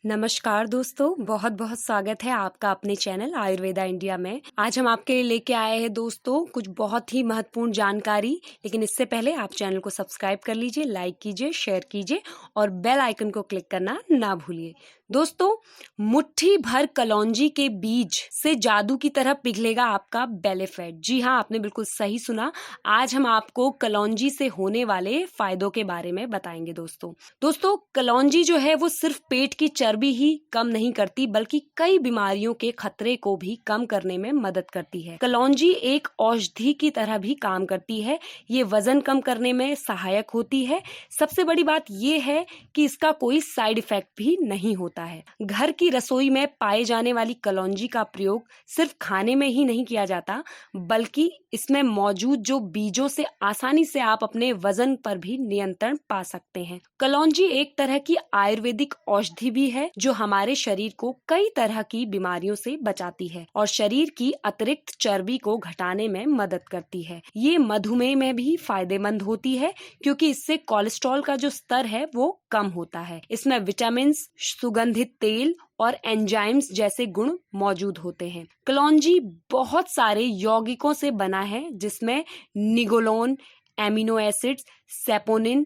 नमस्कार दोस्तों, बहुत बहुत स्वागत है आपका अपने चैनल आयुर्वेदा इंडिया में। आज हम आपके लिए लेके आए हैं दोस्तों कुछ बहुत ही महत्वपूर्ण जानकारी। लेकिन इससे पहले आप चैनल को सब्सक्राइब कर लीजिए, लाइक कीजिए, शेयर कीजिए और बेल आइकन को क्लिक करना ना भूलिए। दोस्तों, मुट्ठी भर कलौंजी के बीज से जादू की तरह पिघलेगा आपका बेली फैट। जी हाँ, आपने बिल्कुल सही सुना। आज हम आपको कलौंजी से होने वाले फायदों के बारे में बताएंगे दोस्तों कलौंजी जो है वो सिर्फ पेट की चर्बी ही कम नहीं करती बल्कि कई बीमारियों के खतरे को भी कम करने में मदद करती है। कलौंजी एक औषधि की तरह भी काम करती है। ये वजन कम करने में सहायक होती है। सबसे बड़ी बात ये है कि इसका कोई साइड इफेक्ट भी नहीं होता है। घर की रसोई में पाए जाने वाली कलौंजी का प्रयोग सिर्फ खाने में ही नहीं किया जाता बल्कि इसमें मौजूद जो बीजों से आसानी से आप अपने वजन पर भी नियंत्रण पा सकते हैं। कलौंजी एक तरह की आयुर्वेदिक औषधि भी है जो हमारे शरीर को कई तरह की बीमारियों से बचाती है और शरीर की अतिरिक्त चर्बी को घटाने में मदद करती है। ये मधुमेह में भी फायदेमंद होती है क्योंकि इससे कोलेस्ट्रॉल का जो स्तर है वो कम होता है। इसमें विटामिन, सुगंधित तेल और एंजाइम्स जैसे गुण मौजूद होते हैं। कलौंजी बहुत सारे यौगिकों से बना है जिसमें निगोलोन, amino acids, saponin,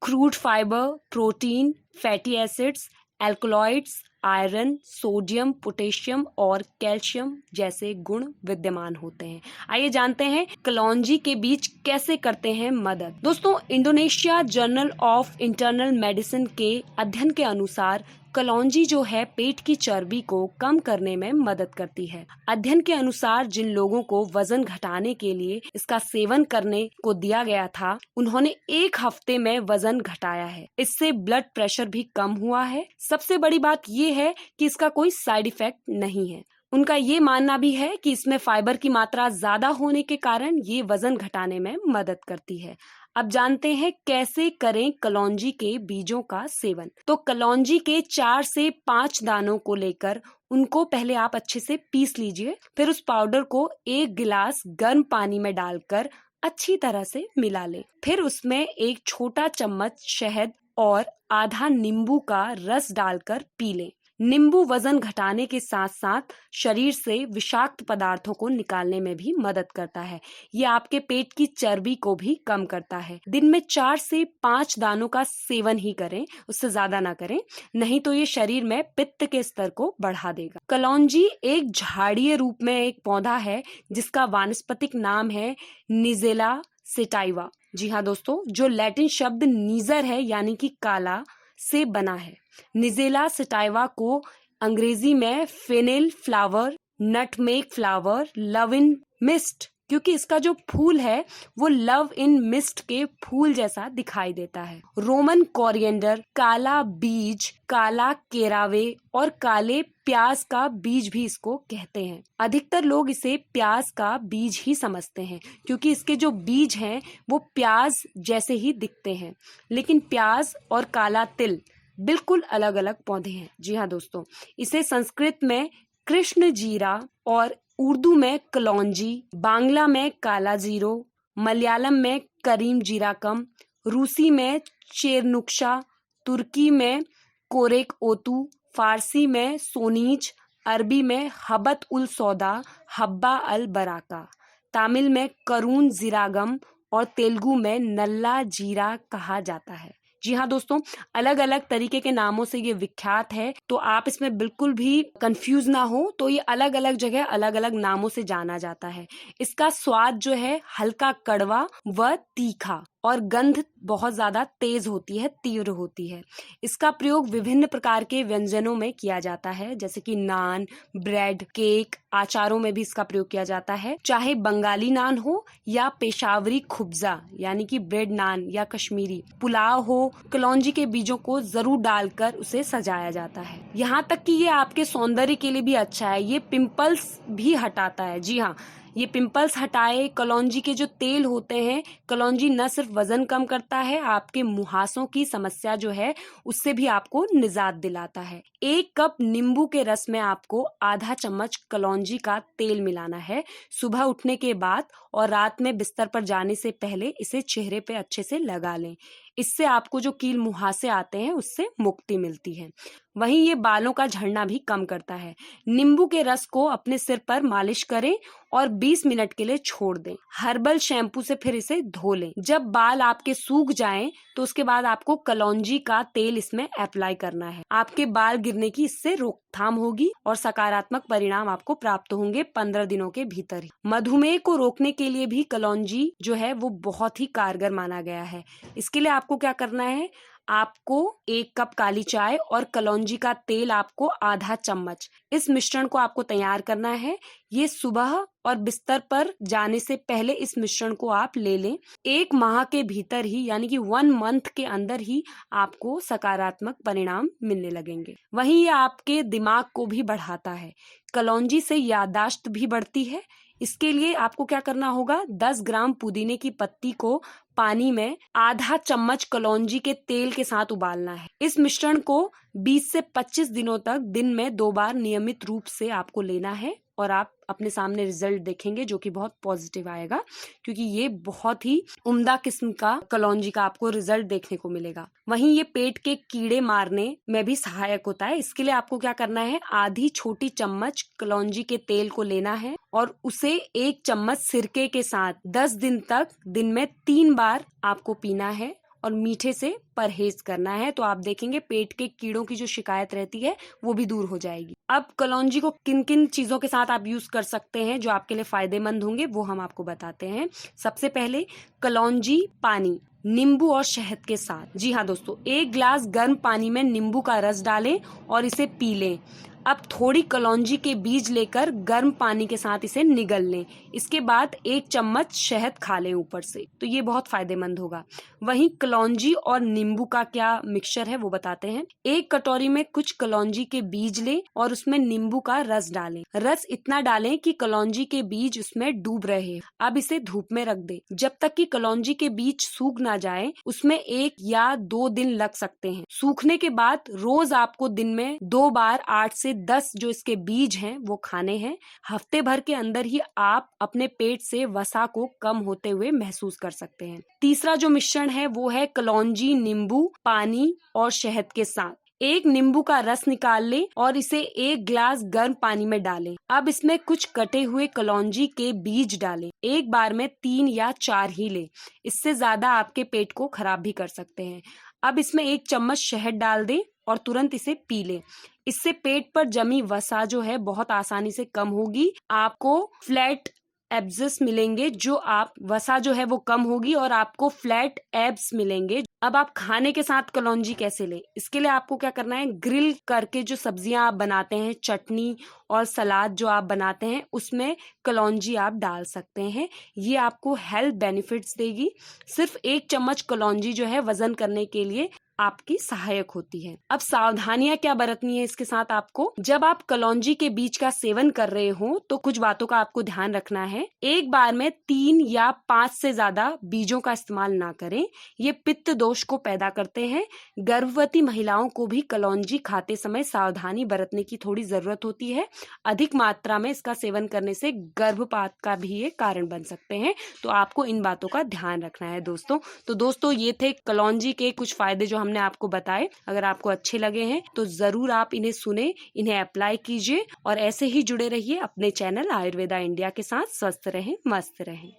crude fibre, protein, fatty acids, alkaloids, iron, sodium, potassium और कैल्शियम जैसे गुण विद्यमान होते हैं। आइए जानते हैं कलौंजी के बीज कैसे करते हैं मदद। दोस्तों, Indonesia journal of internal medicine के अध्ययन के अनुसार कलौंजी जो है पेट की चर्बी को कम करने में मदद करती है। अध्ययन के अनुसार जिन लोगों को वजन घटाने के लिए इसका सेवन करने को दिया गया था उन्होंने 1 हफ्ते में वजन घटाया है। इससे ब्लड प्रेशर भी कम हुआ है। सबसे बड़ी बात ये है कि इसका कोई साइड इफेक्ट नहीं है। उनका ये मानना भी है कि इसमें फाइबर की मात्रा ज्यादा होने के कारण ये वजन घटाने में मदद करती है। अब जानते हैं कैसे करें कलौंजी के बीजों का सेवन। तो कलौंजी के 4 से 5 दानों को लेकर उनको पहले आप अच्छे से पीस लीजिए। फिर उस पाउडर को 1 गिलास गर्म पानी में डालकर अच्छी तरह से मिला लें। फिर उसमें 1 छोटा चम्मच शहद और आधा नींबू का रस डालकर पी लें। नींबू वजन घटाने के साथ साथ शरीर से विषाक्त पदार्थों को निकालने में भी मदद करता है। ये आपके पेट की चर्बी को भी कम करता है। दिन में 4 से 5 दानों का सेवन ही करें, उससे ज्यादा ना करें, नहीं तो ये शरीर में पित्त के स्तर को बढ़ा देगा। कलौंजी एक झाड़ीय रूप में एक पौधा है जिसका वानस्पतिक नाम है निजेला सेटाइवा। जी हाँ दोस्तों, जो लैटिन शब्द नीजर है यानी कि काला से बना है। निजेला सेटाइवा को अंग्रेजी में fennel flower, nutmeg flower, love in mist, क्योंकि इसका जो फूल है वो लव इन मिस्ट के फूल जैसा दिखाई देता है। रोमन कोरिएंडर, काला बीज, काला केरावे और काले प्याज का बीज भी इसको कहते हैं। अधिकतर लोग इसे प्याज का बीज ही समझते हैं क्योंकि इसके जो बीज हैं वो प्याज जैसे ही दिखते हैं। लेकिन प्याज और काला तिल बिल्कुल अलग अलग पौधे हैं। जी हाँ दोस्तों, इसे संस्कृत में कृष्ण जीरा और उर्दू में कलौंजी, बांग्ला में काला जीरो, मलयालम में करीम जीराकम, रूसी में चेरनुक्शा, तुर्की में कोरेक ओतू, फारसी में सोनीज, अरबी में हबत उल सौदा, हब्बा अल बराका, तमिल में करून जीरागम और तेलुगु में नल्ला जीरा कहा जाता है। जी हाँ दोस्तों, अलग अलग तरीके के नामों से ये विख्यात है, तो आप इसमें बिल्कुल भी कंफ्यूज ना हो। तो ये अलग अलग जगह अलग अलग नामों से जाना जाता है। इसका स्वाद जो है हल्का कड़वा व तीखा और गंध बहुत ज्यादा तेज होती है, तीव्र होती है। इसका प्रयोग विभिन्न प्रकार के व्यंजनों में किया जाता है जैसे कि नान, ब्रेड, केक, अचारों में भी इसका प्रयोग किया जाता है। चाहे बंगाली नान हो या पेशावरी खुब्जा यानी कि ब्रेड नान या कश्मीरी पुलाव हो, कलौंजी के बीजों को जरूर डालकर उसे सजाया जाता है। यहाँ तक कि ये आपके सौंदर्य के लिए भी अच्छा है। ये पिंपल्स भी हटाता है। जी हाँ, ये पिंपल्स हटाए। कलौंजी के जो तेल होते हैं, कलौंजी न सिर्फ वजन कम करता है, आपके मुहासों की समस्या जो है उससे भी आपको निजात दिलाता है। 1 कप नींबू के रस में आपको आधा चम्मच कलौंजी का तेल मिलाना है। सुबह उठने के बाद और रात में बिस्तर पर जाने से पहले इसे चेहरे पे अच्छे से लगा लें। इससे आपको जो कील मुहासे आते हैं उससे मुक्ति मिलती है। वहीं ये बालों का झड़ना भी कम करता है। नींबू के रस को अपने सिर पर मालिश करें और 20 मिनट के लिए छोड़ दें। हर्बल शैम्पू से फिर इसे धो लें। जब बाल आपके सूख जाएं तो उसके बाद आपको कलौंजी का तेल इसमें अप्लाई करना है। आपके बाल गिरने की इससे रोकथाम होगी और सकारात्मक परिणाम आपको प्राप्त होंगे 15 दिनों के भीतर ही। मधुमेह को रोकने के लिए भी कलौंजी जो है वो बहुत ही कारगर माना गया है। इसके लिए आपको क्या करना है, आपको 1 कप काली चाय और कलौंजी का तेल आपको आधा चम्मच, इस मिश्रण को आपको तैयार करना है। ये सुबह और बिस्तर पर जाने से पहले इस मिश्रण को आप ले लें। 1 माह के भीतर ही यानी कि 1 मंथ के अंदर ही आपको सकारात्मक परिणाम मिलने लगेंगे। वहीं ये आपके दिमाग को भी बढ़ाता है। कलौंजी से याददाश्त भी बढ़ती है। इसके लिए आपको क्या करना होगा, 10 ग्राम पुदीने की पत्ती को पानी में आधा चम्मच कलौंजी के तेल के साथ उबालना है। इस मिश्रण को 20 से 25 दिनों तक दिन में 2 बार नियमित रूप से आपको लेना है और आप अपने सामने रिजल्ट देखेंगे जो कि बहुत पॉजिटिव आएगा, क्योंकि ये बहुत ही उम्दा किस्म का कलौंजी का आपको रिजल्ट देखने को मिलेगा। वहीं ये पेट के कीड़े मारने में भी सहायक होता है। इसके लिए आपको क्या करना है, आधी छोटी चम्मच कलौंजी के तेल को लेना है और उसे 1 चम्मच सिरके के साथ 10 दिन तक दिन में 3 बार आपको पीना है और मीठे से परहेज करना है। तो आप देखेंगे पेट के कीड़ों की जो शिकायत रहती है वो भी दूर हो जाएगी। अब कलौंजी को किन किन चीजों के साथ आप यूज कर सकते हैं जो आपके लिए फायदेमंद होंगे वो हम आपको बताते हैं। सबसे पहले कलौंजी पानी नींबू और शहद के साथ। जी हाँ दोस्तों, 1 गिलास गर्म पानी में नींबू का रस डालें और इसे पी लें। अब थोड़ी कलौंजी के बीज लेकर गर्म पानी के साथ इसे निगल लें। इसके बाद 1 चम्मच शहद खा लें ऊपर से, तो ये बहुत फायदेमंद होगा। वहीं कलौंजी और नींबू का क्या मिक्सचर है वो बताते हैं। 1 कटोरी में कुछ कलौंजी के बीज लें और उसमें नींबू का रस डालें। रस इतना डालें कि कलौंजी के बीज उसमें डूब रहे। अब इसे धूप में रख दें जब तक कि कलौंजी के बीज सूख ना जाए। उसमें 1 या 2 दिन लग सकते हैं। सूखने के बाद रोज आपको दिन में 2 बार 8 से 10 जो इसके बीज हैं वो खाने हैं। हफ्ते भर के अंदर ही आप अपने पेट से वसा को कम होते हुए महसूस कर सकते हैं। तीसरा जो मिश्रण है वो है कलौंजी, नींबू, पानी और शहद के साथ। 1 नींबू का रस निकाल लें और इसे 1 गिलास गर्म पानी में डालें। अब इसमें कुछ कटे हुए कलौंजी के बीज डालें। एक बार में 3 या 4 ही लें, इससे ज्यादा आपके पेट को खराब भी कर सकते हैं। अब इसमें 1 चम्मच शहद डाल दें और तुरंत इसे पी लें। इससे पेट पर जमी वसा जो है बहुत आसानी से कम होगी। आपको फ्लैट एब्सेस मिलेंगे, जो आप वसा जो है वो कम होगी और आपको फ्लैट एब्स मिलेंगे। अब आप खाने के साथ कलौंजी कैसे लें, इसके लिए आपको क्या करना है, ग्रिल करके जो सब्जियां आप बनाते हैं, चटनी और सलाद जो आप बनाते हैं, उसमें कलौंजी आप डाल सकते हैं। ये आपको हेल्थ बेनिफिट्स देगी। सिर्फ 1 चम्मच कलौंजी जो है वजन करने के लिए आपकी सहायक होती है। अब सावधानियां क्या बरतनी है इसके साथ आपको, जब आप कलौंजी के बीज का सेवन कर रहे हो तो कुछ बातों का आपको ध्यान रखना है। एक बार में 3 या 5 से ज्यादा बीजों का इस्तेमाल ना करें, ये पित्त दोष को पैदा करते हैं। गर्भवती महिलाओं को भी कलौंजी खाते समय सावधानी बरतने की थोड़ी जरूरत होती है। अधिक मात्रा में इसका सेवन करने से गर्भपात का भी ये कारण बन सकते हैं, तो आपको इन बातों का ध्यान रखना है दोस्तों। तो दोस्तों ये थे कलौंजी के कुछ फायदे जो हमने आपको बताए। अगर आपको अच्छे लगे हैं तो जरूर आप इन्हें सुने, इन्हें अप्लाई कीजिए और ऐसे ही जुड़े रहिए अपने चैनल आयुर्वेदा इंडिया के साथ। स्वस्थ रहें, मस्त रहें।